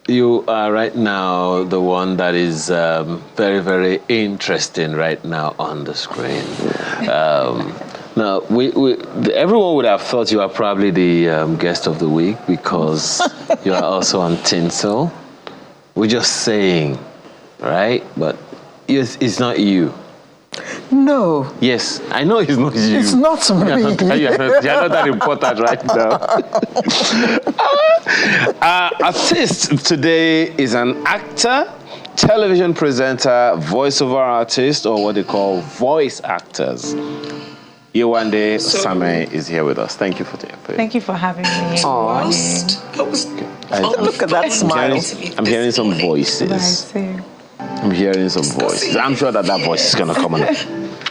You are right now the one that is very, very interesting right now on the screen. Now, everyone would have thought you are probably the guest of the week because you are also on Tinsel. We're just saying, right? But it's not you. No. Yes, I know it's not you. It's not me. You're not that important right now. Our artist today is an actor, television presenter, voiceover artist, or what they call voice actors. Yewande Osamein is here with us. Thank you for Thank you for having me. Look at that smile. I'm hearing some voices. I'm hearing some voices. I'm sure that voice is going to come on.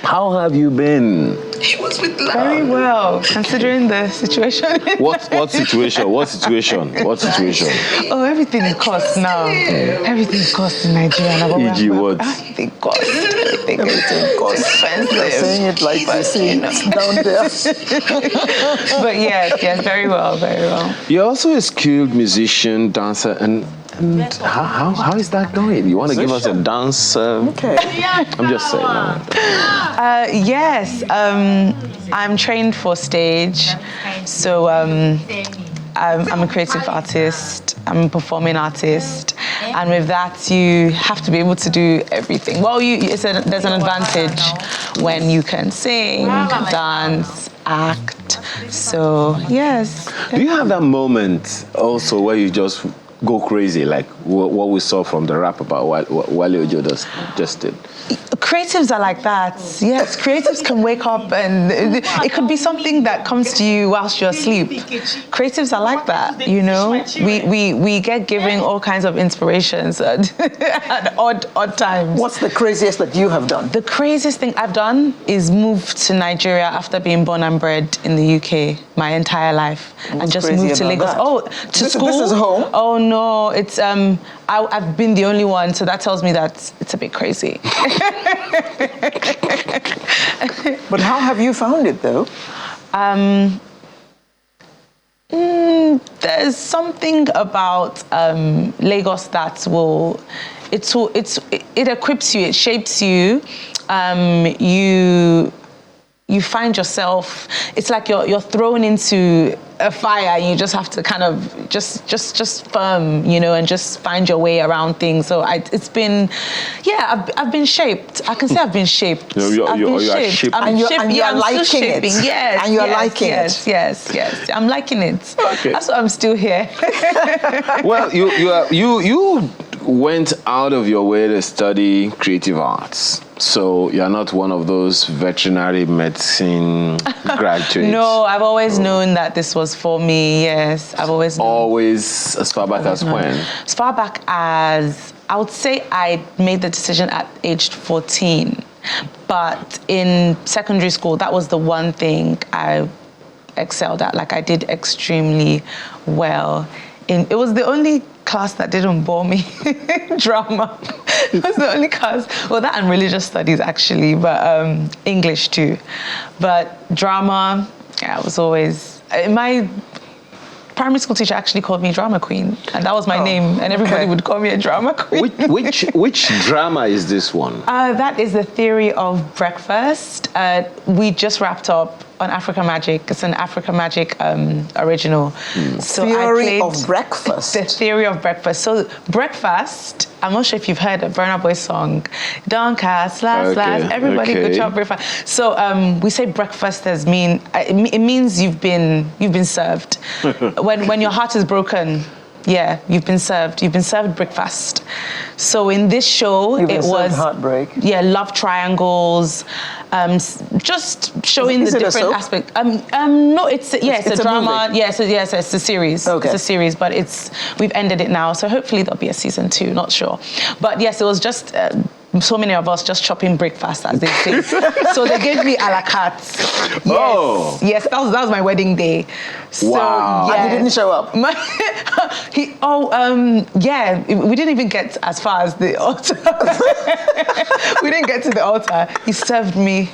How have you been? Very well, considering the situation. What situation? What situation? What situation? Oh, everything is cost now. Everything is cost in Nigeria. E.g. what? Everything cost. Everything cost. Expensive. Saying it like this, down there. But yes, very well, very well. You're also a skilled musician, dancer, and how is that going? You want to give us a dance? Okay. I'm just saying. Yes, I'm trained for stage, so I'm a creative artist, I'm a performing artist, and with that you have to be able to do everything. Well, there's an advantage when you can sing, dance, act, so yes. Do you have that moment also where you just go crazy, like what we saw from the rap about Wale Ojo just did? Creatives are like that. Yes, creatives can wake up and it could be something that comes to you whilst you're asleep. Creatives are like that, you know. We get given all kinds of inspirations at odd times. What's the craziest that you have done? The craziest thing I've done is move to Nigeria after being born and bred in the UK my entire life, and just moved to Lagos. That? Oh, to school. This is home? Oh no, it's I've been the only one, so that tells me that it's a bit crazy. But how have you found it, though? There's something about Lagos that it equips you, it shapes you. You find yourself, it's like you're thrown into a fire and you just have to kind of just firm, you know, and just find your way around things. So it's been, I've been shaped. I can say I've been shaped. You are shaped. And you're liking it. Yes. And you're liking it. Yes. I'm liking it. Okay. That's why I'm still here. Well, you went out of your way to study creative arts. So you're not one of those veterinary medicine graduates. No, I've always known that this was for me. Yes, I've always known. Always, as far back as when? As far back as, I would say I made the decision at age 14. But in secondary school, that was the one thing I excelled at. Like, I did extremely well. It was the only class that didn't bore me, drama. It was the only class, well, that and religious studies actually, but English too. But drama, I was always, my primary school teacher actually called me drama queen, and that was my name, and everybody would call me a drama queen. Which drama is this one? That is The Theory of Breakfast. We just wrapped up on Africa Magic. It's an Africa Magic original. So Theory of Breakfast. The Theory of Breakfast. So breakfast, I'm not sure if you've heard a Burna Boy song. Doncaster, slash, everybody go chop breakfast. So we say breakfast as it means you've been served. when your heart is broken, yeah, you've been served breakfast. So in this show, it was heartbreak. Yeah, love triangles, just showing the different aspects. No, it's a drama. Yes, it's a series. Okay. It's a series, but we've ended it now. So hopefully there'll be a season 2. Not sure, but yes, it was just. So many of us just chopping breakfast, as they say. So they gave me a la carte. Yes, Oh. Yes, that was my wedding day. So, Wow. yes. And he didn't show up. We didn't even get as far as the altar. We didn't get to the altar. He served me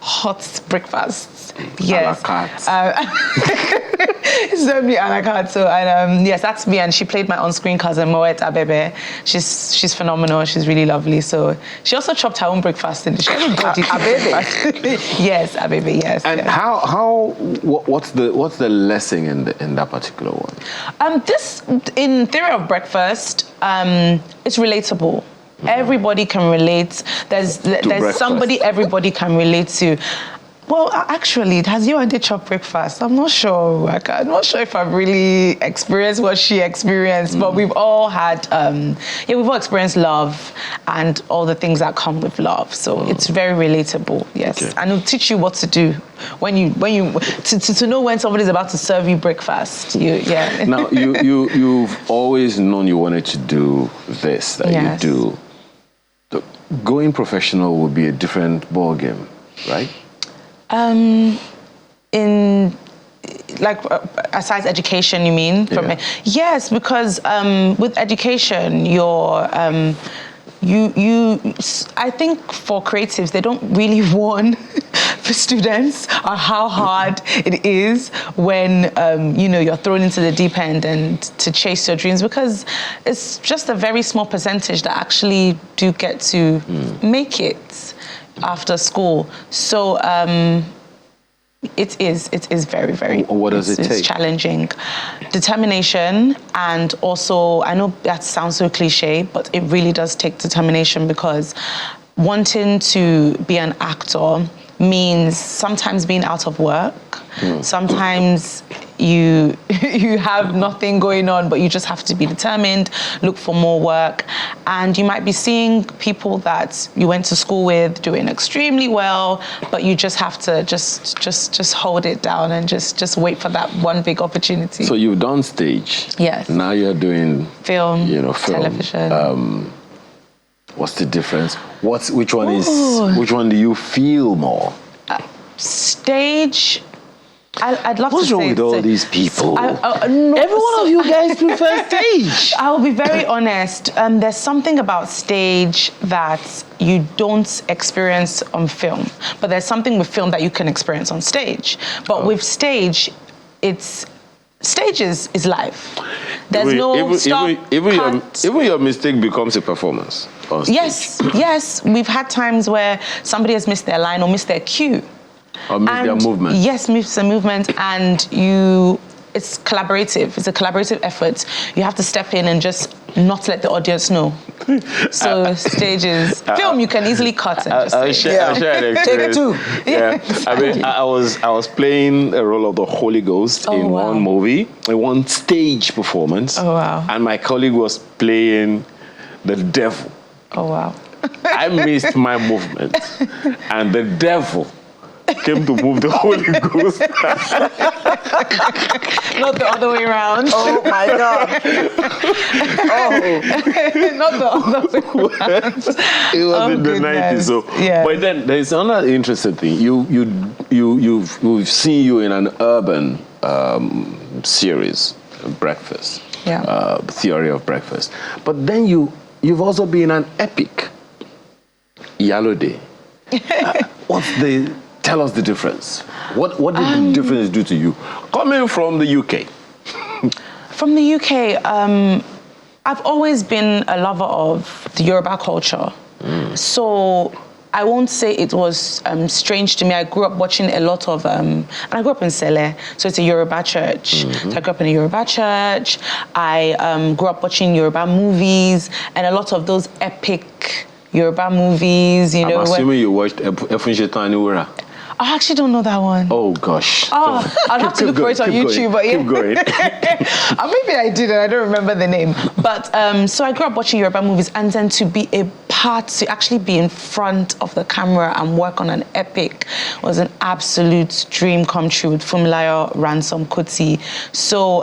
hot breakfasts. Yes. A la carte. Served me a la carte. So, and yes, that's me. And she played my on-screen cousin, Moet Abebe. She's phenomenal. She's really lovely. So she also chopped her own breakfast. And everybody Abebe. Yes, Abebe. Yes. And yes. what's the lesson in that particular one? This in Theory of Breakfast, it's relatable. Everybody can relate. There's somebody everybody can relate to. Well, actually, has Yewande chopped breakfast? I'm not sure. I'm not sure if I've really experienced what she experienced, but we've all had, we've all experienced love and all the things that come with love. So it's very relatable, yes. Okay. And it'll teach you what to do when you to know when somebody's about to serve you breakfast. Now, you've always known you wanted to do this that Yes. you do. Going professional would be a different ballgame, right? Aside education, you mean? Yeah. Yes, because with education, I think for creatives, they don't really warn the students on how hard it is when you're thrown into the deep end and to chase your dreams, because it's just a very small percentage that actually do get to make it after school. So it is very, very. What does it take? It's challenging. Determination, and also, I know that sounds so cliche, but it really does take determination, because wanting to be an actor means sometimes being out of work. Sometimes you have nothing going on, but you just have to be determined, look for more work. And you might be seeing people that you went to school with doing extremely well, but you just have to just hold it down and just wait for that one big opportunity. So you've done stage. Yes. Now you're doing Film, film. television. What's the difference? Which one do you feel more? Stage. I'd love What's to say. wrong with all these people? No, Every one of you guys prefer stage. I'll be very honest. There's something about stage that you don't experience on film, but there's something with film that you can experience on stage. But with stage, stage is live. There's no stop, cut. Even your mistake becomes a performance on stage. Yes. We've had times where somebody has missed their line or missed their cue. Or miss their movement. Yes, miss a movement, and it's collaborative. It's a collaborative effort. You have to step in and just not let the audience know. So stages, film, you can easily cut and just I'll share an experience. Take it too. Yeah, I mean, I was playing a role of the Holy Ghost in one movie, in one stage performance. Oh, wow. And my colleague was playing the devil. Oh, wow. I missed my movement, and the devil came to move the Holy Ghost. Not the other way around. Oh my God. Not the other way around. It was in the 90s. So, yeah. But then there's another interesting thing. We've seen you in an urban series, Breakfast. Yeah. Theory of Breakfast. But then you've also been an epic, Yewande. Tell us the difference. What did the difference do to you? Coming from the UK. From the UK, I've always been a lover of the Yoruba culture. So I won't say it was strange to me. I grew up watching a lot of, and I grew up in Sele, so it's a Yoruba church. So I grew up in a Yoruba church. I grew up watching Yoruba movies, and a lot of those epic Yoruba movies, I'm assuming you watched Efunsheta Aniwura. I actually don't know that one. Oh gosh. Oh, I'll have to look for it on YouTube. But yeah. Keep going. Maybe I did, and I don't remember the name. But so I grew up watching Yoruba movies, and then to be a part, to actually be in front of the camera and work on an epic was an absolute dream come true with Funmilayo Ransom Kuti. So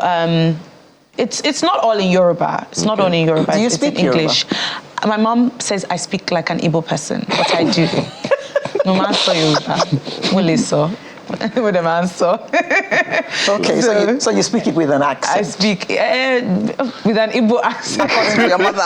it's not all in Yoruba. It's not all in Yoruba. Do you it's speak in English. Yoruba? My mom says I speak like an Igbo person, but I do. No man so Yoruba. with a man's saw. Okay, so you speak it with an accent. I speak with an Igbo accent. According to your mother.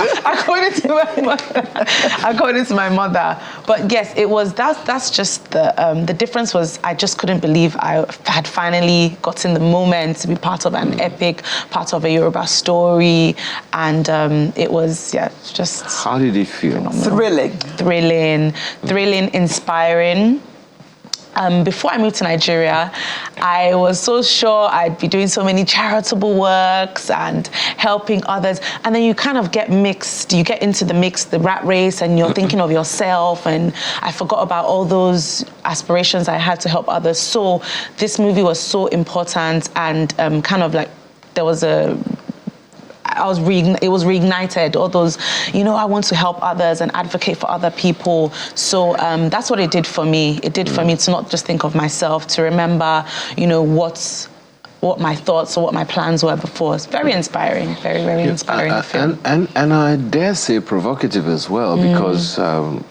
According to my mother. But yes, it was. That's just the difference was I just couldn't believe I had finally gotten the moment to be part of an epic, part of a Yoruba story, and it was just. How did it feel? Thrilling, inspiring. Before I moved to Nigeria, I was so sure I'd be doing so many charitable works and helping others. And then you kind of get mixed. You get into the mix, the rat race, and you're thinking of yourself. And I forgot about all those aspirations I had to help others. So this movie was so important, and kind of like there was it was reignited, all those, I want to help others and advocate for other people. So that's what it did for me. It did for me to not just think of myself, to remember, what my thoughts or what my plans were before. It's very inspiring, very, very inspiring film. And I dare say provocative as well, because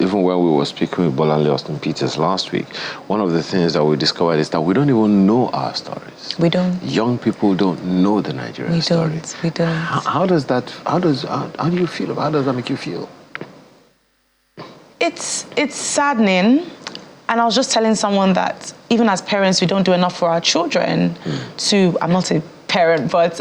even when we were speaking with Bolanle Austin Peters last week, one of the things that we discovered is that we don't even know our stories. We don't. Young people don't know the Nigerian story. We don't. How do you feel about, how does that make you feel? It's saddening. And I was just telling someone that even as parents, we don't do enough for our children I'm not a parent, but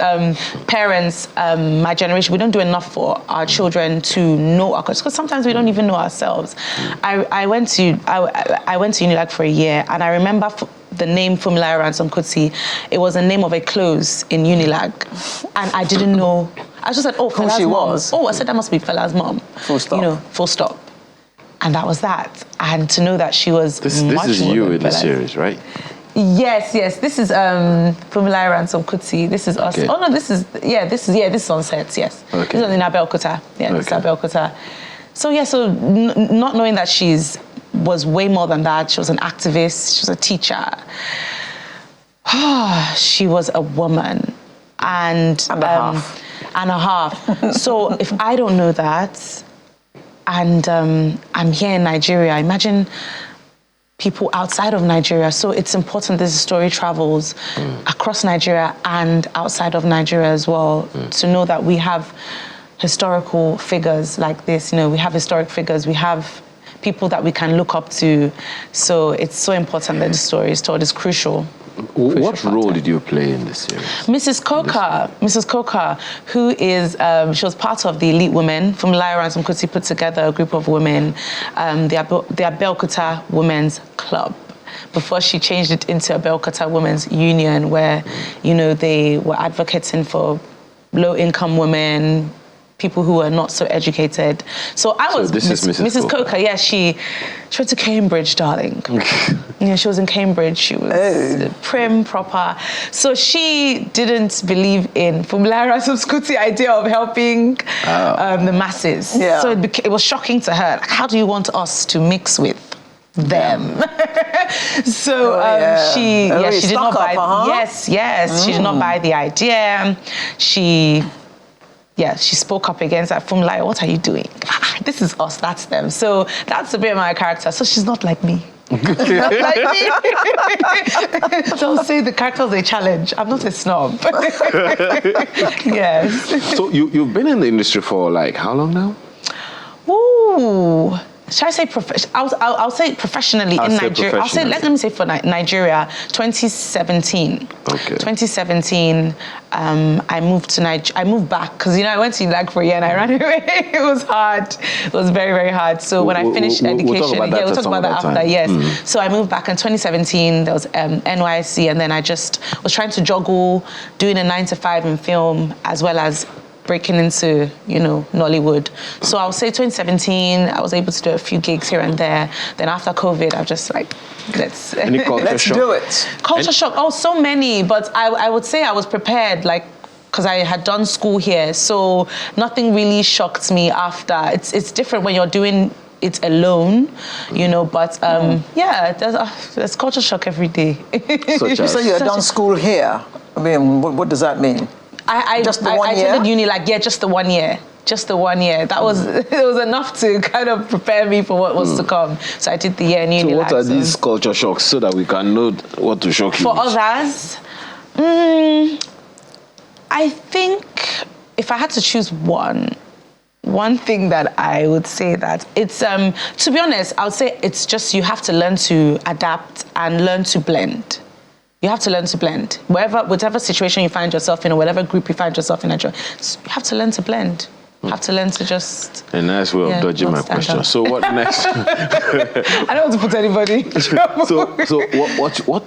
parents, my generation, we don't do enough for our children to know our culture, because sometimes we don't even know ourselves. I went to Unilag for a year, and I remember the name Funmilayo Ransome Kuti. It was the name of a close in Unilag, and I didn't know. I just said, Fela's mom. I said that must be Fela's mom. Full stop. Full stop. And that was that. And to know that she was This is you in the series, right? Yes. This is Funmilayo Ransome Kuti. This is us. Okay. Oh no, this is on set. Yes. Okay. This is in Abeokuta. Yeah, this is Abeokuta. So not knowing that was way more than that. She was an activist. She was a teacher. She was a woman, and a half. So if I don't know that, and I'm here in Nigeria, imagine people outside of Nigeria. So it's important this story travels across Nigeria and outside of Nigeria as well, to know that we have historical figures like this. We have historic figures. We have people that we can look up to. So it's so important that the story is told. It's crucial. What role did you play in this series? Mrs. Coker, who is, she was part of the elite women. Funmilayo Ransome Kuti put together a group of women, the Abeokuta Women's Club, before she changed it into Abeokuta Women's Union, where, they were advocating for low-income women, people who are not so educated. So this is Mrs. Coker. Yeah, she went to Cambridge, darling. She was in Cambridge. She was prim, proper. So she didn't believe in Funmilayo Ransome Kuti's idea of helping the masses. Yeah. So it was shocking to her. Like, how do you want us to mix with them? So she did not buy. Yes, she did not buy the idea. She spoke up against that. Funmilayo, what are you doing? This is us, that's them. So that's a bit of my character. So she's not like me. Not like me. So I'll say the character is a challenge. I'm not a snob. Yes. So you've been in the industry for like how long now? Ooh. Should I say I'll say professionally in Nigeria. Let me say for Nigeria, 2017. Okay. 2017, I moved to Nigeria. I moved back because I went to Unilag for a year and I ran away. It was hard. It was very, very hard. So when I finished education, we'll talk about that after. Yes. So I moved back in 2017. There was NYC, and then I just was trying to juggle doing a 9-to-5 in film as well as breaking into, Nollywood. So I would say 2017, I was able to do a few gigs here and there. Then after COVID, I just let's do it. Culture shock. Oh, so many. But I would say I was prepared, because I had done school here. So nothing really shocked me after. It's different when you're doing it alone, but there's culture shock every day. You say you had done school here. I mean, what does that mean? I just the 1 year? attended uni just the 1 year. just the 1 year. That was it was enough to kind of prepare me for what was to come. So I did the year in Unilag. So what are these culture shocks so that we can know what to shock you For with? others, I think if I had to choose one thing that I would say that it's, to be honest, I would say it's just you have to learn to adapt and learn to blend. You have to learn to blend. Whatever situation you find yourself in or whatever group you find yourself in, you have to learn to blend. You have to learn to just... A nice way of dodging my question. up. So what next? I don't want to put anybody in trouble. So what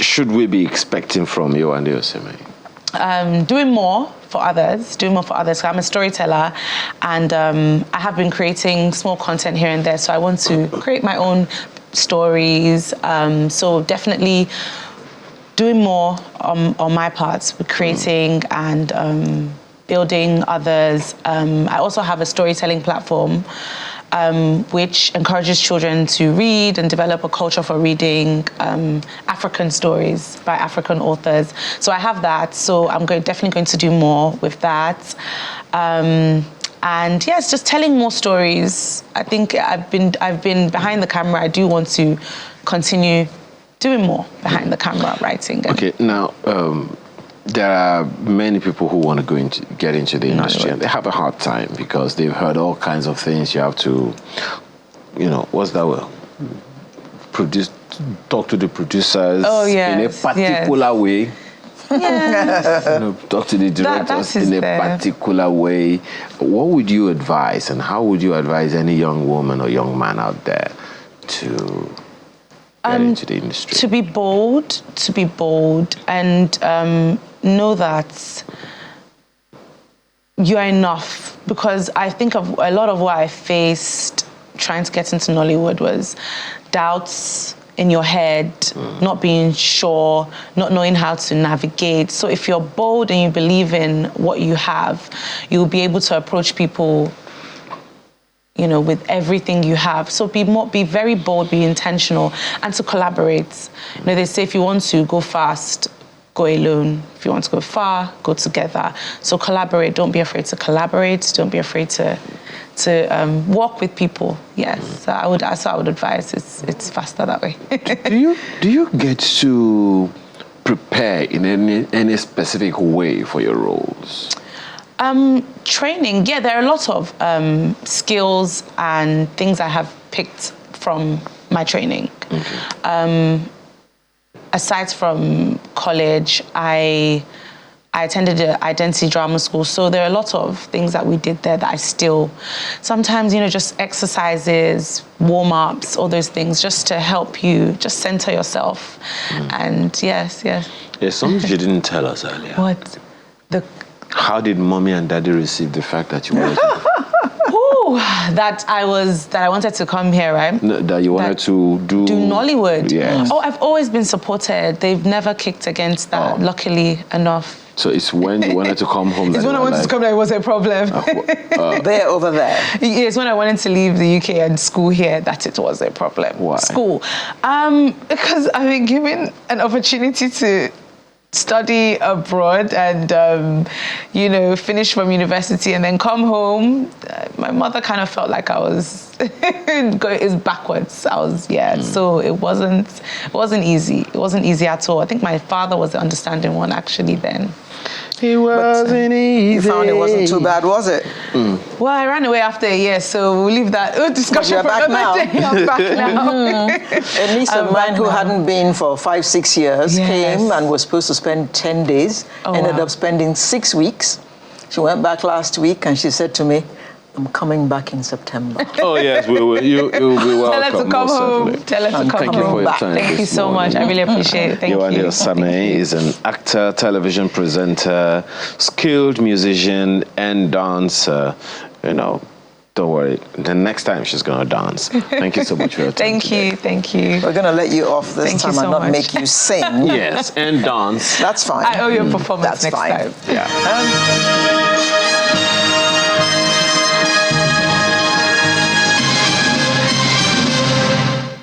should we be expecting from you and Osamein? Doing more for others. I'm a storyteller, and I have been creating small content here and there. So I want to create my own stories. So definitely doing more on my part with creating and building others. I also have a storytelling platform which encourages children to read and develop a culture for reading African stories by African authors. So I have that. So I'm definitely going to do more with that. And yes, just telling more stories. I think I've been behind the camera. I do want to continue doing more behind the camera, writing. Okay, now there are many people who want to get into the industry, and they have a hard time because they've heard all kinds of things. You have to, what's that word? Talk to the producers in a particular way. Yeah. Talk to the directors in a particular way. What would you advise, and how would you advise any young woman or young man out there to get into the industry? To be bold, and know that you are enough. Because I think of a lot of what I faced trying to get into Nollywood was doubts in your head, not being sure, not knowing how to navigate. So if you're bold and you believe in what you have, you'll be able to approach people with everything you have. So be very bold, be intentional, and to collaborate. They say if you want to go fast, go alone. If you want to go far, go together. So collaborate. Don't be afraid to collaborate. Don't be afraid to work with people. Yes, that's what I would advise. It's faster that way. Do you get to prepare in any specific way for your roles? Training, yeah, there are a lot of skills and things I have picked from my training. Okay. Aside from college, I attended an identity drama school, so there are a lot of things that we did there that I still, sometimes, just exercises, warm-ups, all those things, just to help you, just center yourself. And yes. There's something you didn't tell us earlier. What? How did mommy and daddy receive the fact that you wanted to... that I wanted to come here, right? No, that you wanted to do Nollywood. Yes. Oh, I've always been supported. They've never kicked against that, luckily enough. So it's when you wanted to come home. It's when I wanted to come there, it was a problem. There, over there. It's when I wanted to leave the UK and school here that it was a problem. Why? School. Because I've been given an opportunity to study abroad and, finish from university and then come home. My mother kind of felt like I was going backwards. So it wasn't easy. It wasn't easy at all. I think my father was the understanding one actually then. It wasn't easy. You found it wasn't too bad, was it? Well, I ran away after a year, so we'll leave that discussion for another day. I'm back now. A niece of mine who hadn't been for 5-6 years came and was supposed to spend 10 days, ended up spending 6 weeks. She went back last week and she said to me, I'm coming back in September. Oh, yes, you'll be welcome. Tell her to come home. Tell her to come home. Thank you for your time. Thank you so much. I really appreciate it. Thank you. Yewande Osamein is an actor, television presenter, skilled musician, and dancer. Don't worry. The next time she's going to dance. Thank you so much for your time. Thank you. We're going to let you off this time and not make you sing. Yes, and dance. That's fine. I owe you a performance next time. Yeah.